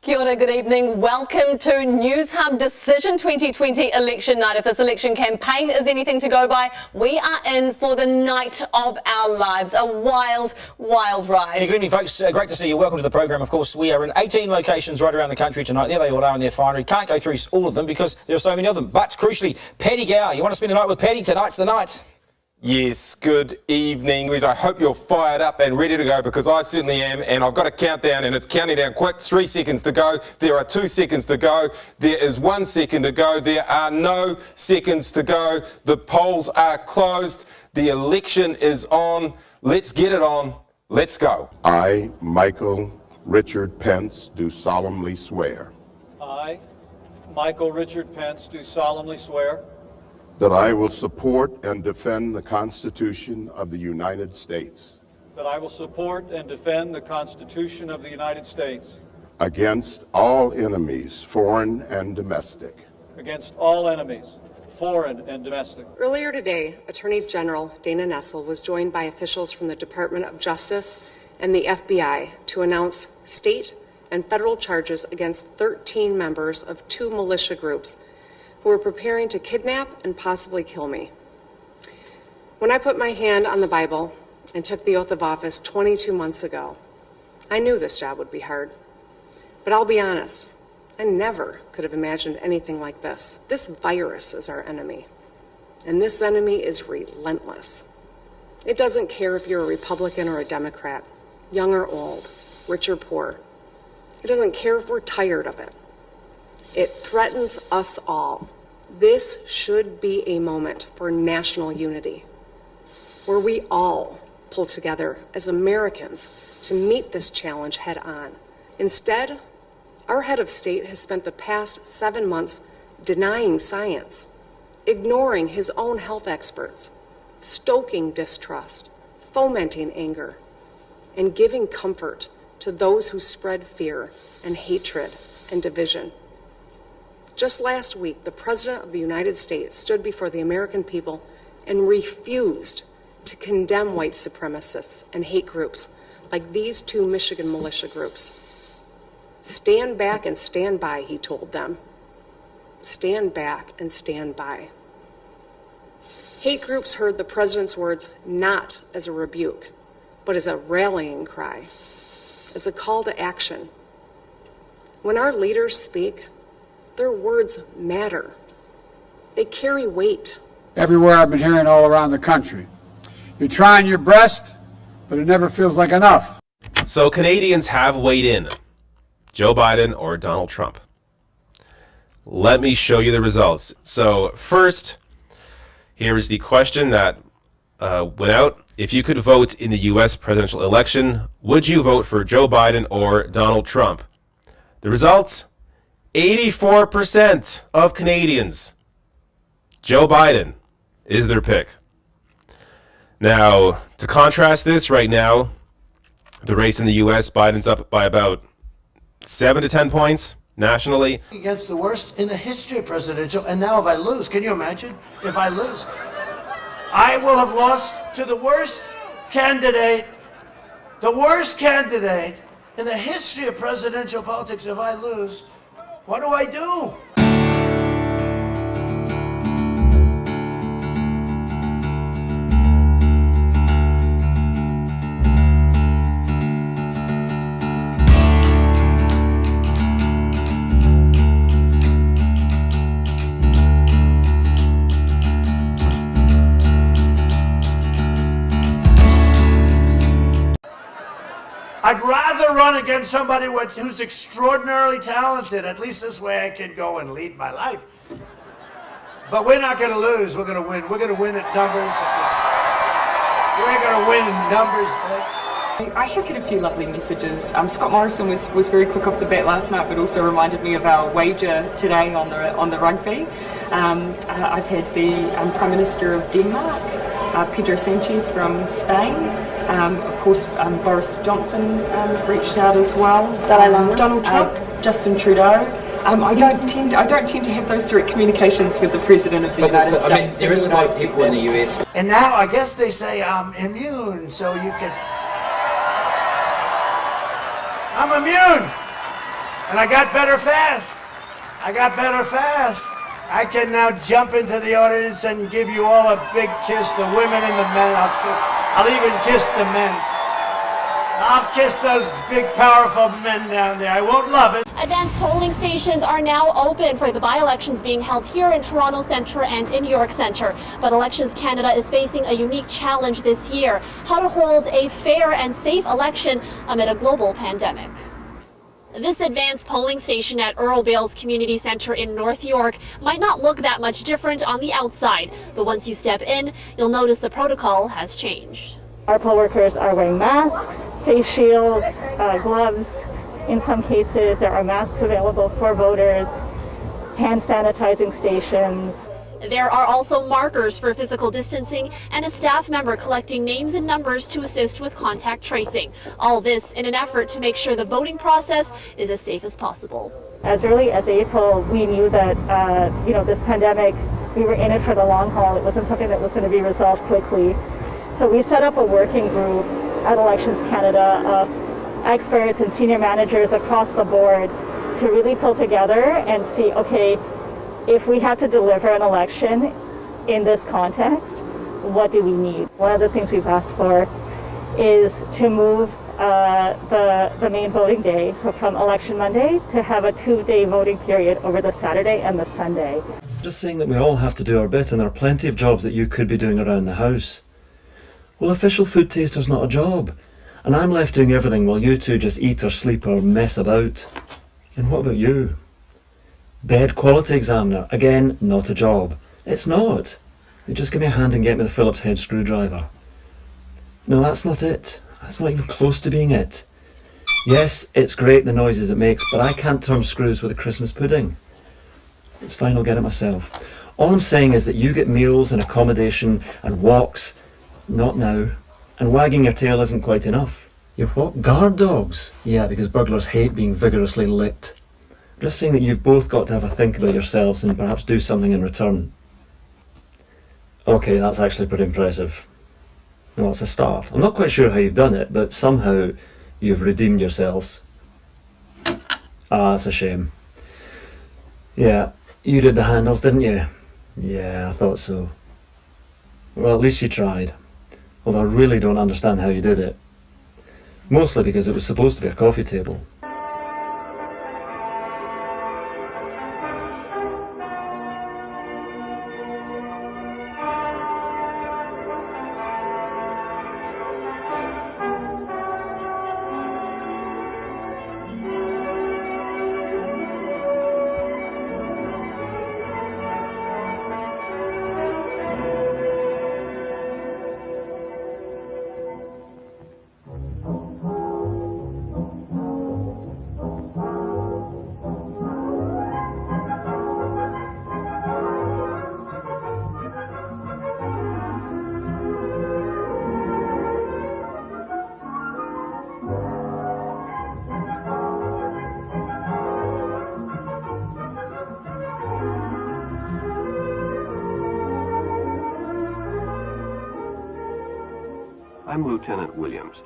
Kia ora, good evening. Welcome to News Hub Decision 2020 election night. If this election campaign is anything to go by, we are in for the night of our lives. A wild, wild ride. Good evening, folks. Great to see you. Welcome to the programme. Of course, we are in 18 locations right around the country tonight. There they all are in their finery. Can't go through all of them because there are so many of them. But crucially, Paddy Gower, you want to spend the night with Paddy? Tonight's the night. Yes, good evening. I hope you're fired up and ready to go, because I certainly am, and I've got a countdown, and it's counting down quick. 3 seconds to go. There are 2 seconds to go. There is 1 second to go. There are no seconds to go. The polls are closed. The election is on. Let's get it on. Let's go. I, Michael Richard Pence, do solemnly swear. I, Michael Richard Pence, do solemnly swear that I will support and defend the Constitution of the United States that I will support and defend the Constitution of the United States against all enemies, foreign and domestic. Against all enemies, foreign and domestic. Earlier today, Attorney General Dana Nessel was joined by officials from the Department of Justice and the FBI to announce state and federal charges against 13 members of 2 militia groups who were preparing to kidnap and possibly kill me. When I put my hand on the Bible and took the oath of office 22 months ago, I knew this job would be hard. But I'll be honest, I never could have imagined anything like this. This virus is our enemy, and this enemy is relentless. It doesn't care if you're a Republican or a Democrat, young or old, rich or poor. It doesn't care if we're tired of it. It threatens us all. This should be a moment for national unity, where we all pull together as Americans to meet this challenge head on. Instead, our head of state has spent the past 7 months denying science, ignoring his own health experts, stoking distrust, fomenting anger, and giving comfort to those who spread fear and hatred and division. Just last week, the President of the United States stood before the American people and refused to condemn white supremacists and hate groups like these 2 Michigan militia groups. Stand back and stand by, he told them. Stand back and stand by. Hate groups heard the President's words not as a rebuke, but as a rallying cry, as a call to action. When our leaders speak, their words matter. They carry weight. Everywhere I've been hearing all around the country. You're trying your best, but it never feels like enough. So Canadians have weighed in. Joe Biden or Donald Trump? Let me show you the results. So first, here is the question that went out. If you could vote in the U.S. presidential election, would you vote for Joe Biden or Donald Trump? The results? 84% of Canadians. Joe Biden is their pick. Now, to contrast this right now, the race in the U.S., Biden's up by about 7 to 10 points nationally. Against the worst in the history of presidential, and now if I lose, can you imagine if I lose? I will have lost to the worst candidate in the history of presidential politics. If I lose, what do I do? I'd rather run against somebody who's extraordinarily talented. At least this way I can go and lead my life. But we're not going to lose. We're going to win. We're going to win at numbers. We're going to win in numbers. I have had a few lovely messages. Scott Morrison was very quick off the bat last night, but also reminded me of our wager today on the rugby. I've had the Prime Minister of Denmark, Pedro Sanchez from Spain. Of course, Boris Johnson reached out as well. Dalai Lama. Donald Trump, Justin Trudeau. I don't tend to have those direct communications with the President of the United States. I mean, there is a lot of people in the US. And now I guess they say I'm immune, so you can. I'm immune. And I got better fast. I got better fast. I can now jump into the audience and give you all a big kiss, the women and the men. I'll even kiss the men. I'll kiss those big, powerful men down there. I won't love it. Advanced polling stations are now open for the by-elections being held here in Toronto Centre and in York Centre. But Elections Canada is facing a unique challenge this year: how to hold a fair and safe election amid a global pandemic. This advanced polling station at Earl Bales Community Centre in North York might not look that much different on the outside, but once you step in, you'll notice the protocol has changed. Our poll workers are wearing masks, face shields, gloves. In some cases, there are masks available for voters, hand sanitizing stations. There are also markers for physical distancing and a staff member collecting names and numbers to assist with contact tracing. All this in an effort to make sure the voting process is as safe as possible. As early as April, we knew that this pandemic, we were in it for the long haul. It wasn't something that was going to be resolved quickly. So we set up a working group at Elections Canada of experts and senior managers across the board to really pull together and see, okay, if we have to deliver an election in this context, what do we need? One of the things we've asked for is to move the main voting day, so from Election Monday, to have a 2-day voting period over the Saturday and the Sunday. Just saying that we all have to do our bit, and there are plenty of jobs that you could be doing around the house. Well, official food taster's not a job, and I'm left doing everything while you two just eat or sleep or mess about. And what about you? Bed quality examiner, again, not a job. It's not. They just give me a hand and get me the Phillips head screwdriver. No, that's not it. That's not even close to being it. Yes, it's great the noises it makes, but I can't turn screws with a Christmas pudding. It's fine, I'll get it myself. All I'm saying is that you get meals and accommodation and walks. Not now. And wagging your tail isn't quite enough. You're what? Guard dogs? Yeah, because burglars hate being vigorously licked. Just saying that you've both got to have a think about yourselves and perhaps do something in return. Okay, that's actually pretty impressive. Well, it's a start. I'm not quite sure how you've done it, but somehow you've redeemed yourselves. Ah, that's a shame. Yeah, you did the handles, didn't you? Yeah, I thought so. Well, at least you tried. Although I really don't understand how you did it. Mostly because it was supposed to be a coffee table. I'm Lieutenant Williams,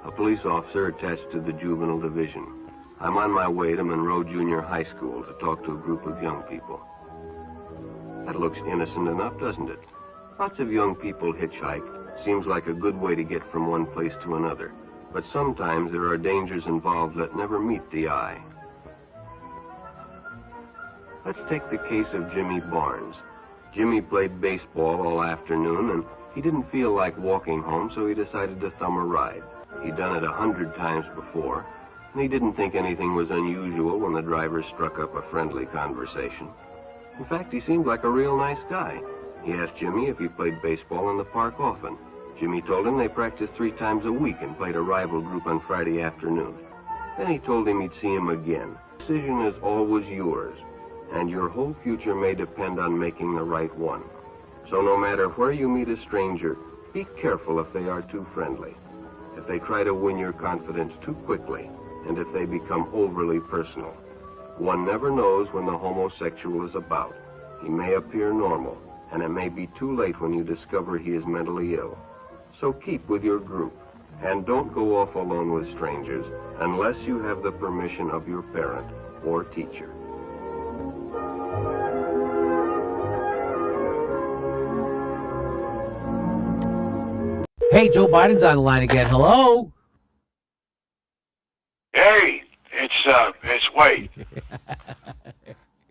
a police officer attached to the Juvenile Division. I'm on my way to Monroe Junior High School to talk to a group of young people. That looks innocent enough, doesn't it? Lots of young people hitchhike. Seems like a good way to get from one place to another. But sometimes there are dangers involved that never meet the eye. Let's take the case of Jimmy Barnes. Jimmy played baseball all afternoon, and he didn't feel like walking home, so he decided to thumb a ride. He'd done it 100 times before, and he didn't think anything was unusual when the driver struck up a friendly conversation. In fact, he seemed like a real nice guy. He asked Jimmy if he played baseball in the park often. Jimmy told him they practiced 3 times a week and played a rival group on Friday afternoon. Then he told him he'd see him again. The decision is always yours, and your whole future may depend on making the right one. So no matter where you meet a stranger, be careful if they are too friendly, if they try to win your confidence too quickly, and if they become overly personal. One never knows when the homosexual is about. He may appear normal, and it may be too late when you discover he is mentally ill. So keep with your group, And don't go off alone with strangers unless you have the permission of your parent or teacher. Hey, Joe Biden's on the line again. Hello? Hey, it's Wade.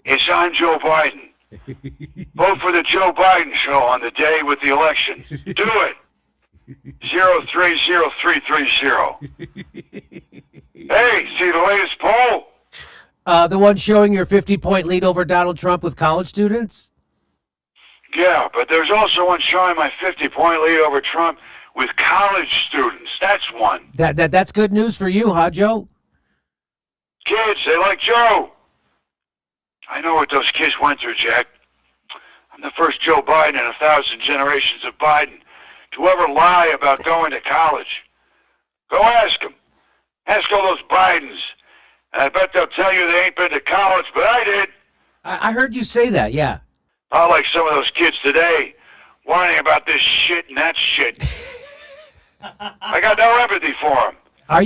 I'm Joe Biden. Vote for the Joe Biden show on the day with the election. Do it. 030330. Hey, see the latest poll? The one showing your 50-point lead over Donald Trump with college students? Yeah, but there's also one showing my 50-point lead over Trump with college students. That's one. That's good news for you, huh, Joe? Kids, they like Joe. I know what those kids went through, Jack. I'm the first Joe Biden in 1,000 generations of Biden to ever lie about going to college. Go ask them. Ask all those Bidens. And I bet they'll tell you they ain't been to college, but I did. I heard you say that, yeah. Not like some of those kids today, whining about this shit and that shit. I got no empathy for them. Are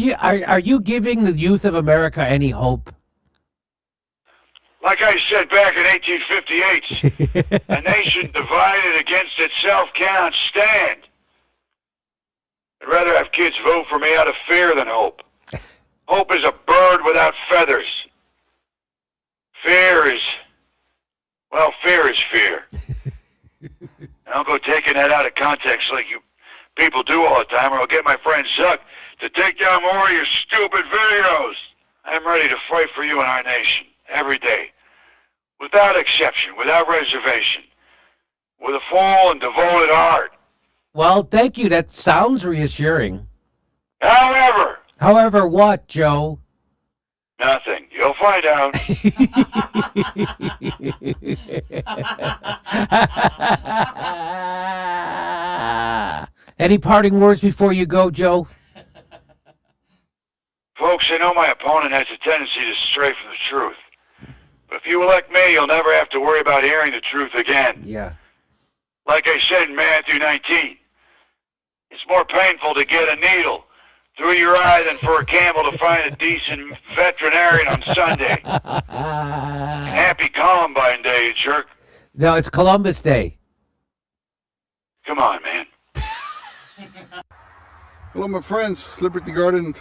you giving the youth of America any hope? Like I said back in 1858, a nation divided against itself cannot stand. I'd rather have kids vote for me out of fear than hope. Hope is a bird without feathers. Fear is fear. Don't go taking that out of context like you people do all the time, or I'll get my friend Zuck to take down more of your stupid videos. I'm ready to fight for you and our nation every day, without exception, without reservation, with a full and devoted heart. Well, thank you. That sounds reassuring. However what, Joe? Nothing. You'll find out. Any parting words before you go, Joe? Folks, I know my opponent has a tendency to stray from the truth. But if you elect me, you'll never have to worry about hearing the truth again. Yeah. Like I said in Matthew 19, it's more painful to get a needle through your eye than for a camel to find a decent veterinarian on Sunday. Happy Columbine Day, you jerk. No, it's Columbus Day. Come on, man. Hello, my friends. Liberty Garden,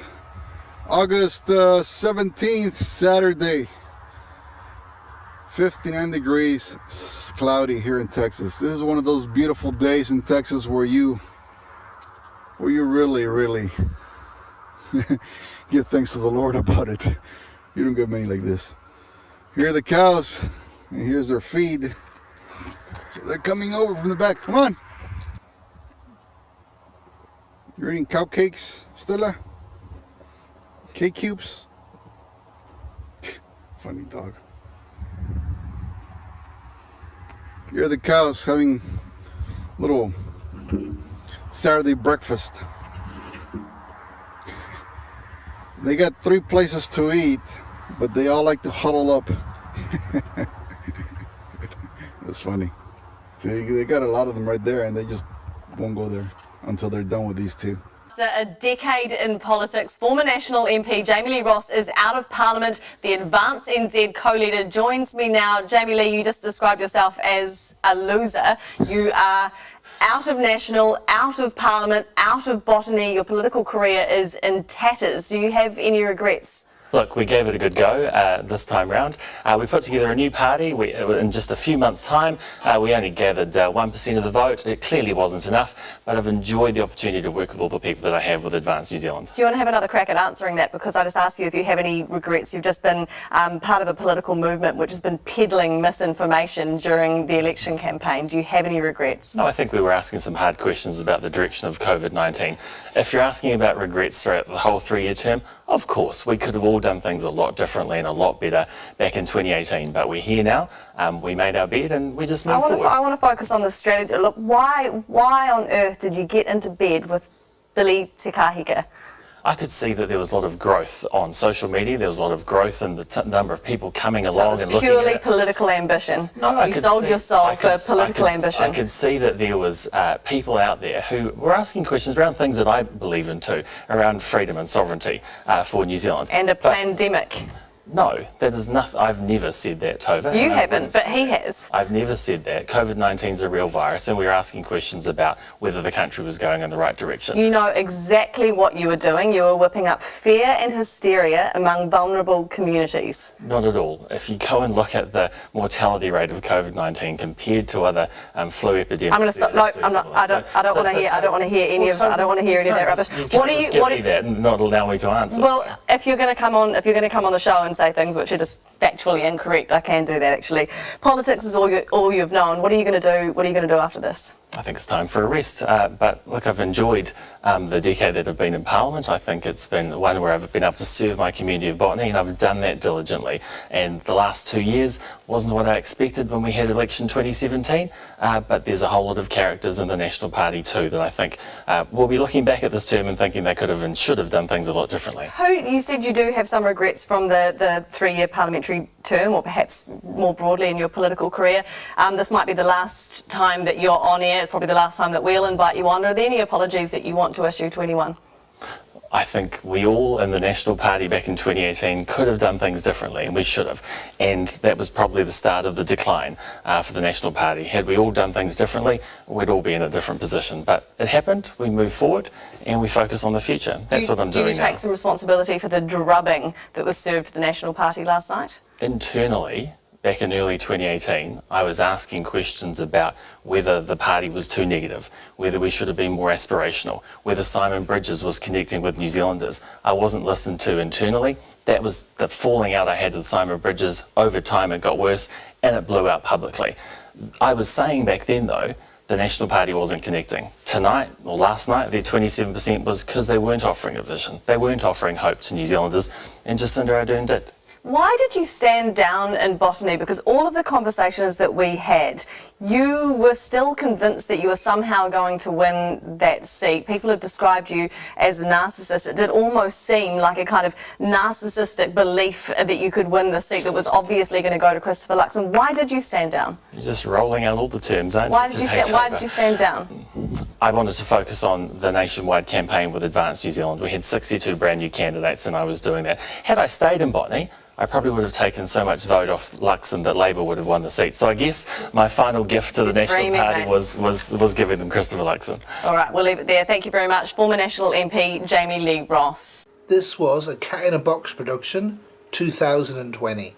August 17th, Saturday. 59 degrees, it's cloudy here in Texas. This is one of those beautiful days in Texas where you really give thanks to the Lord about it. You don't get many like this. Here are the cows, and here's their feed. So they're coming over from the back. Come on. You're eating cow cakes, Stella? Cake cubes? Funny dog. Here are the cows having a little Saturday breakfast. They got 3 places to eat, but they all like to huddle up. That's funny. So they got a lot of them right there, and they just won't go there until they're done with these 2. After a decade in politics, former National MP Jamie Lee Ross is out of Parliament. The Advance NZ co-leader joins me now. Jamie Lee, you just described yourself as a loser. You are out of National, out of Parliament, out of Botany. Your political career is in tatters. Do you have any regrets? Look, we gave it a good go this time round. We put together a new party in just a few months' time. We only gathered 1% of the vote. It clearly wasn't enough, but I've enjoyed the opportunity to work with all the people that I have with Advance New Zealand. Do you want to have another crack at answering that? Because I just asked you if you have any regrets. You've just been part of a political movement which has been peddling misinformation during the election campaign. Do you have any regrets? No, I think we were asking some hard questions about the direction of COVID-19. If you're asking about regrets throughout the whole 3-year term, of course, we could have all done things a lot differently and a lot better back in 2018, but we're here now. We made our bed and we just moved forward. I want to focus on the strategy. Look, why on earth did you get into bed with Billy Te Kahika? I could see that there was a lot of growth on social media. There was a lot of growth in the number of people coming along and looking at it. Purely political ambition. No, you sold your soul for political ambition. I could see that there was people out there who were asking questions around things that I believe in too, around freedom and sovereignty for New Zealand. And a pandemic. No, that is nothing. I've never said that, Tova. You haven't, but he has. I've never said that. COVID-19 is a real virus, and we're asking questions about whether the country was going in the right direction. You know exactly what you were doing. You were whipping up fear and hysteria among vulnerable communities. Not at all. If you go and look at the mortality rate of COVID-19 compared to other flu epidemics, I'm going to stop. No, I'm not. I don't want to hear. I don't want to hear any of. I don't want to hear any of that rubbish. What do you? Give me that and not allow me to answer. Well, if you're going to come on the show and say things which are just factually incorrect, I can do that actually. Politics is all you've known. What are you going to do? What are you going to do after this? I think it's time for a rest. But look, I've enjoyed the decade that I've been in Parliament. I think it's been one where I've been able to serve my community of Botany, and I've done that diligently. And the last 2 years wasn't what I expected when we had election 2017, but there's a whole lot of characters in the National Party too that I think will be looking back at this term and thinking they could have and should have done things a lot differently. You said you do have some regrets from the 3-year parliamentary term, or perhaps more broadly in your political career. This might be the last time that you're on air, probably the last time that we'll invite you on. Are there any apologies that you want to issue to anyone? I think we all in the National Party back in 2018 could have done things differently, and we should have. And that was probably the start of the decline for the National Party. Had we all done things differently, we'd all be in a different position. But it happened, we move forward, and we focus on the future. That's what I'm doing now. Do you take some responsibility for the drubbing that was served to the National Party last night? Internally, back in early 2018, I was asking questions about whether the party was too negative, whether we should have been more aspirational, whether Simon Bridges was connecting with New Zealanders. I wasn't listened to internally. That was the falling out I had with Simon Bridges. Over time it got worse and it blew out publicly. I was saying back then though, the National Party wasn't connecting. Tonight, or last night, their 27% was because they weren't offering a vision. They weren't offering hope to New Zealanders, and Jacinda Ardern did. Why did you stand down in Botany? Because all of the conversations that we had, you were still convinced that you were somehow going to win that seat. People have described you as a narcissist. It did almost seem like a kind of narcissistic belief that you could win the seat that was obviously going to go to Christopher Luxon. Why did you stand down? You're just rolling out all the terms, aren't you? Why did you stand down? I wanted to focus on the nationwide campaign with Advance New Zealand. We had 62 brand new candidates and I was doing that. Had I stayed in Botany, I probably would have taken so much vote off Luxon that Labour would have won the seat. So I guess my final gift to the National Party was giving them Christopher Luxon. All right, we'll leave it there. Thank you very much. Former National MP Jamie Lee Ross. This was a Cat in a Box production, 2020.